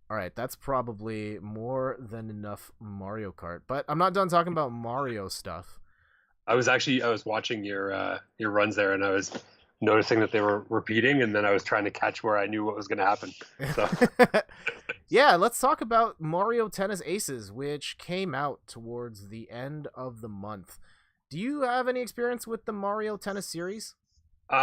All right, that's probably more than enough Mario Kart. But I'm not done talking about Mario stuff. I was watching your runs there, and I was noticing that they were repeating, and then I was trying to catch where I knew what was going to happen. So Yeah, let's talk about Mario Tennis Aces, which came out towards the end of the month. Do you have any experience with the Mario Tennis series?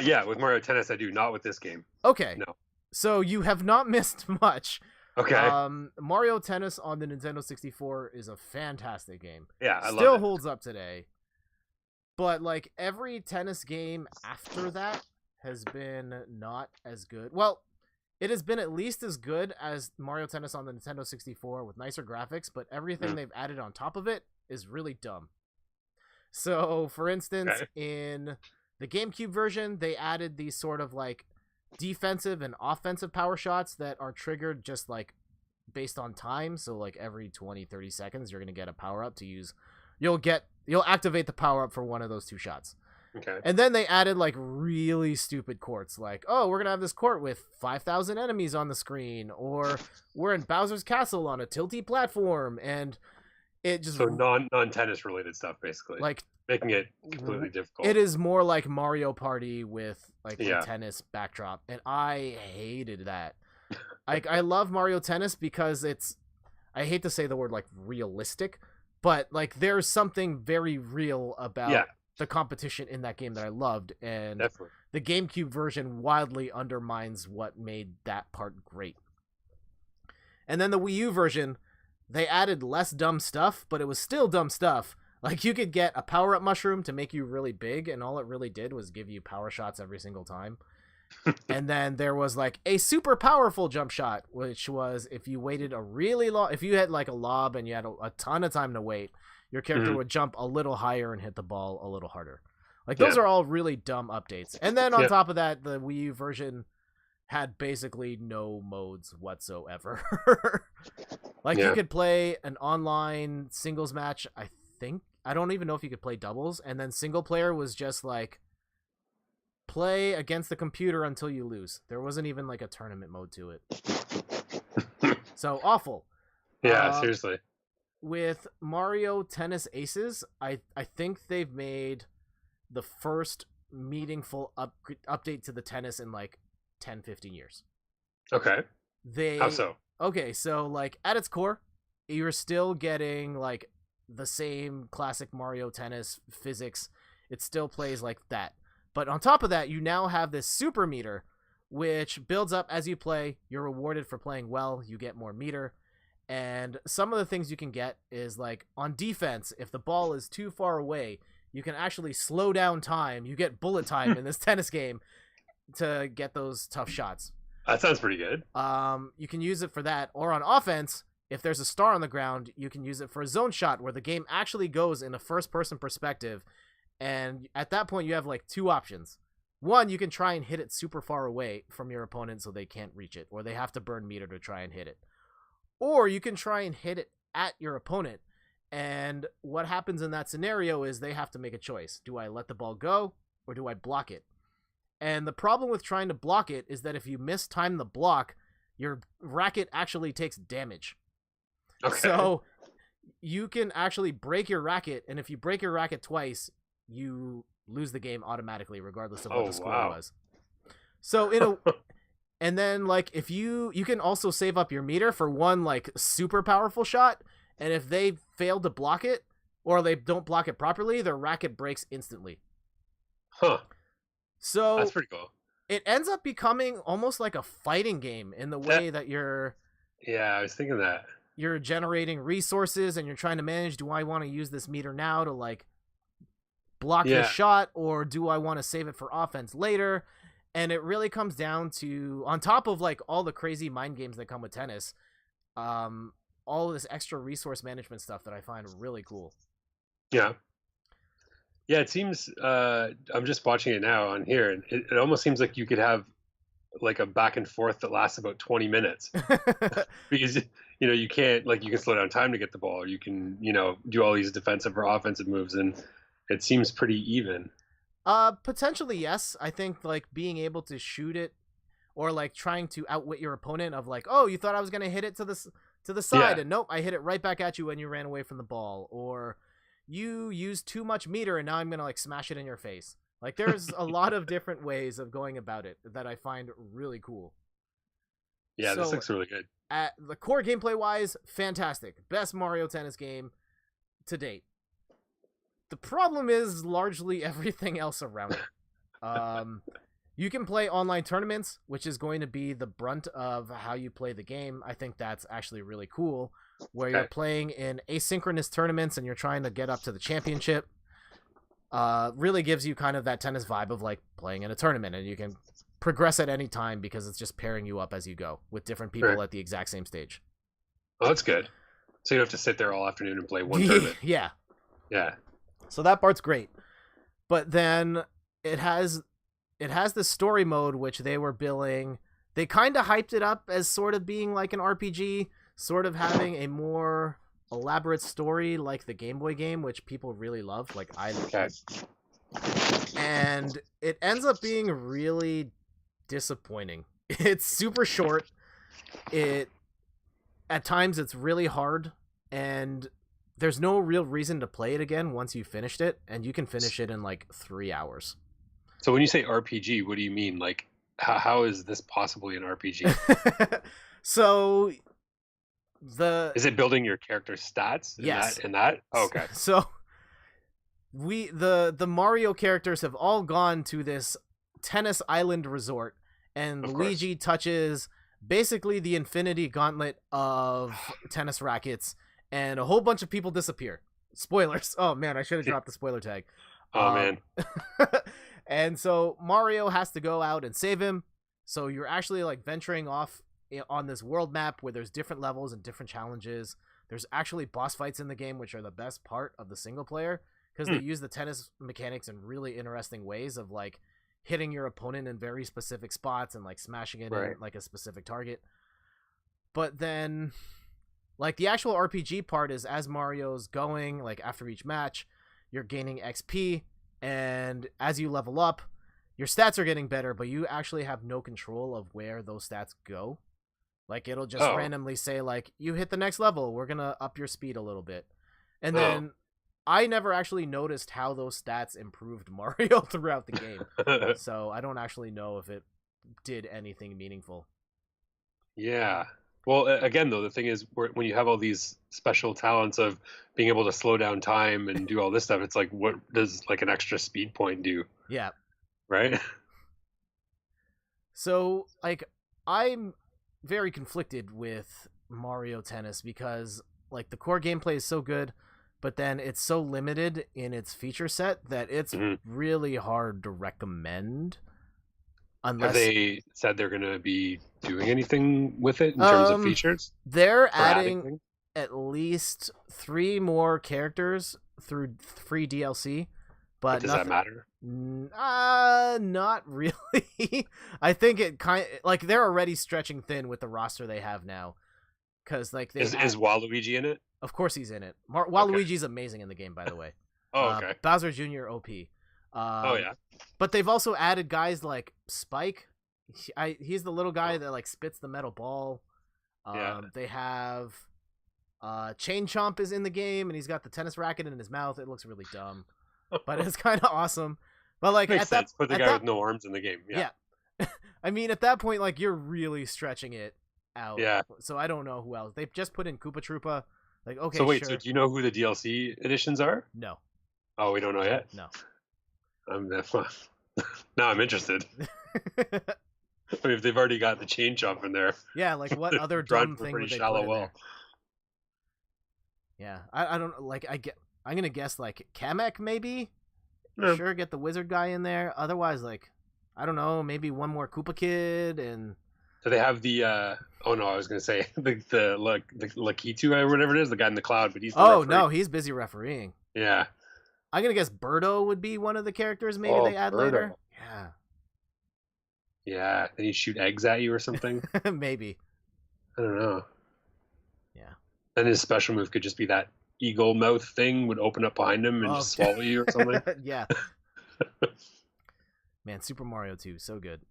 yeah, with Mario Tennis, I do not with this game. Okay, No. so you have not missed much. Okay. Mario Tennis on the Nintendo 64 is a fantastic game. Yeah, I love Still it. holds up today. But like every tennis game after that has been not as good. Well, it has been at least as good as Mario Tennis on the Nintendo 64 with nicer graphics, but everything Mm, they've added on top of it is really dumb. So, for instance, okay. in the GameCube version, they added these sort of like defensive and offensive power shots that are triggered just like based on time. So, like every 20, 30 seconds, you're going to get a power up to use. You'll activate the power up for one of those two shots. Okay. And then they added like really stupid courts, like, oh, we're gonna have this court with 5,000 enemies on the screen, or we're in Bowser's castle on a tilty platform, and it just So non tennis related stuff, basically, like making it completely difficult. it is more like Mario Party with like a Yeah. tennis backdrop, and I hated that. Like I love Mario Tennis because it's I hate to say the word like realistic, but like there's something very real Yeah, about the competition in that game that I loved, and definitely. the GameCube version wildly undermines what made that part great. And then the Wii U version, they added less dumb stuff, but it was still dumb stuff. Like you could get a power up mushroom to make you really big, and all it really did was give you power shots every single time. And then there was like a super powerful jump shot, which was if you waited a really long, if you had like a lob and you had a ton of time to wait, your character Hmm. would jump a little higher and hit the ball a little harder. Like those Yeah. are all really dumb updates. And then on Yeah. top of that, the Wii U version had basically no modes whatsoever. Like you Yeah. could play an online singles match, I don't even know if you could play doubles, and then single player was just like play against the computer until you lose. There wasn't even like a tournament mode to it. So awful. Yeah. Uh, Seriously. with Mario Tennis Aces, I think they've made the first meaningful update to the tennis in like 10, 15 years. Okay. How They so? Okay, so like at its core, you're still getting like the same classic Mario Tennis physics. It still plays like that. But on top of that, you now have this super meter which builds up as you play. You're rewarded for playing well, you get more meter. And some of the things you can get is like on defense, if the ball is too far away, you can actually slow down time. You get bullet time in this tennis game to get those tough shots. That sounds pretty good. You can use it for that, or on offense, if there's a star on the ground, you can use it for a zone shot where the game actually goes in a first-person perspective, and at that point you have like two options. One, you can try and hit it super far away from your opponent so they can't reach it, or they have to burn meter to try and hit it. Or you can try and hit it at your opponent, and what happens in that scenario is they have to make a choice. Do I let the ball go, or do I block it? And the problem with trying to block it is that if you mistime the block, your racket actually takes damage. Okay. So you can actually break your racket, and if you break your racket twice, you lose the game automatically, regardless of what Oh the score wow. was. So in a and then like if you can also save up your meter for one like super powerful shot, and if they fail to block it or they don't block it properly, their racket breaks instantly. Huh. That's So pretty cool. it ends up becoming almost like a fighting game in the That. way that Yeah, I was thinking that. you're generating resources and you're trying to manage, do I want to use this meter now to like block this Yeah. shot, or do I want to save it for offense later? And it really comes down to, on top of like all the crazy mind games that come with tennis, all of this extra resource management stuff that I find really cool. Yeah. Yeah. It seems. I'm just watching it now on here, and it almost seems like you could have like a back and forth that lasts about 20 minutes because you can't, like, you can slow down time to get the ball, or you can do all these defensive or offensive moves, and it seems pretty even. Potentially yes. I think like being able to shoot it, or like trying to outwit your opponent of like, oh, you thought I was gonna hit it to the side, and nope, I hit it right back at you when you ran away from the ball, or you used too much meter and now I'm gonna like smash it in your face. Like there's a lot of different ways of going about it that I find really cool. Yeah, So, this looks really good. At the core gameplay wise, fantastic. Best Mario Tennis game to date. The problem is largely everything else around it. You can play online tournaments, which is going to be the brunt of how you play the game. I think that's actually really cool, where you're playing in asynchronous tournaments and you're trying to get up to the championship. Really gives you kind of that tennis vibe of like playing in a tournament, and you can progress at any time because it's just pairing you up as you go with different people at the exact same stage. Oh, that's good. So you don't have to sit there all afternoon and play one tournament. Yeah. Yeah. So that part's great. But then it has this story mode, which they were billing. They kind of hyped it up as sort of being like an RPG, sort of having a more elaborate story like the Game Boy game, which people really love. Like and it ends up being really disappointing. It's super short. At times it's really hard, and there's no real reason to play it again once you finished it, and you can finish it in like 3 hours. So when you say RPG, what do you mean? Like, how is this possibly an RPG? So is it building your character stats? Yes. In that? Oh, okay. So the Mario characters have all gone to this tennis island resort, and Luigi touches basically the infinity gauntlet of tennis rackets, and a whole bunch of people disappear. Spoilers. Oh man, I should have dropped the spoiler tag. Oh man. And so Mario has to go out and save him. So you're actually like venturing off on this world map where there's different levels and different challenges. There's actually boss fights in the game, which are the best part of the single player, because they use the tennis mechanics in really interesting ways of like hitting your opponent in very specific spots and like smashing it in like a specific target. But then like the actual RPG part is as Mario's going, like after each match, you're gaining XP, and as you level up, your stats are getting better, but you actually have no control of where those stats go. Like it'll just randomly say like, you hit the next level, we're going to up your speed a little bit. And then I never actually noticed how those stats improved Mario throughout the game. So I don't actually know if it did anything meaningful. Yeah. Well, again, though, the thing is, when you have all these special talents of being able to slow down time and do all this stuff, it's like, what does like an extra speed point do? Yeah. Right? So, like, I'm very conflicted with Mario Tennis because, like, the core gameplay is so good, but then it's so limited in its feature set that it's really hard to recommend. Unless... Have they said they're going to be doing anything with it in terms of features? They're adding at least 3 more characters through free DLC. But does that matter? Not really. I think it like they're already stretching thin with the roster they have now. Because like is Waluigi in it? Of course he's in it. Waluigi's amazing in the game, by the way. Oh, okay. Bowser Jr. OP. Yeah. But they've also added guys like Spike. He's the little guy that like spits the metal ball. They have Chain Chomp is in the game, and he's got the tennis racket in his mouth. It looks really dumb, but it's kind of awesome. But like makes sense. Put the guy with no arms in the game. Yeah. I mean, at that point, like you're really stretching it out. Yeah. So I don't know who else. They've just put in Koopa Troopa. Like okay. So wait. Sure. So do you know who the DLC editions are? No. Oh, we don't know yet. No. Now I'm interested. I mean, if they've already got the chain chomp in there. Yeah, like what other dumb thing would they put in there? Yeah, I don't like. I'm gonna guess like Kamek maybe. No. Sure, get the wizard guy in there. Otherwise, like I don't know, maybe one more Koopa Kid and. Do they have the? Oh no, I was gonna say the Lakitu or whatever it is, the guy in the cloud, but he's. The referee. No, he's busy refereeing. Yeah. I'm gonna guess Birdo would be one of the characters. Maybe they add later. Yeah. Yeah, then he'd shoot eggs at you or something. Maybe. I don't know. Yeah. Then his special move could just be that eagle mouth thing would open up behind him and just swallow you or something. Yeah. Man, Super Mario 2, so good.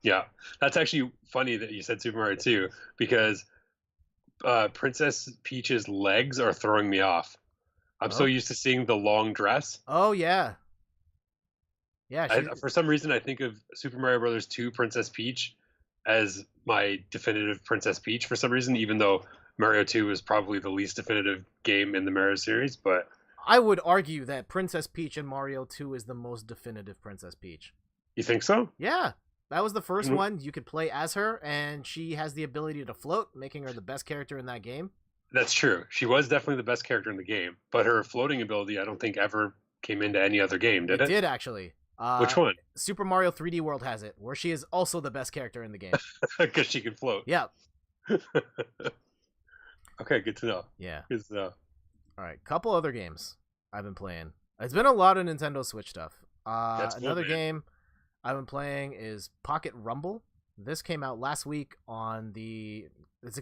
Yeah, that's actually funny that you said Super Mario 2 because Princess Peach's legs are throwing me off. I'm so Oh, used to seeing the long dress. oh yeah, yeah. She For some reason, I think of Super Mario Brothers 2 Princess Peach as my definitive Princess Peach for some reason, even though Mario 2 is probably the least definitive game in the Mario series. But I would argue that Princess Peach in Mario 2 is the most definitive Princess Peach. you think so? Yeah, that was the first Mm, one. You could play as her, and she has the ability to float, making her the best character in that game. that's true. She was definitely the best character in the game, but her floating ability, I don't think ever came into any other game, did It it? did actually. Which one? Super Mario 3D World has it, where she is also the best character in the game. Because she can float. Yeah, Okay, good to know. yeah. Good to know. All right, couple other games I've been playing. It's been a lot of Nintendo Switch stuff. That's cool, Another man. game I've been playing is Pocket Rumble. This came out last week on the. It's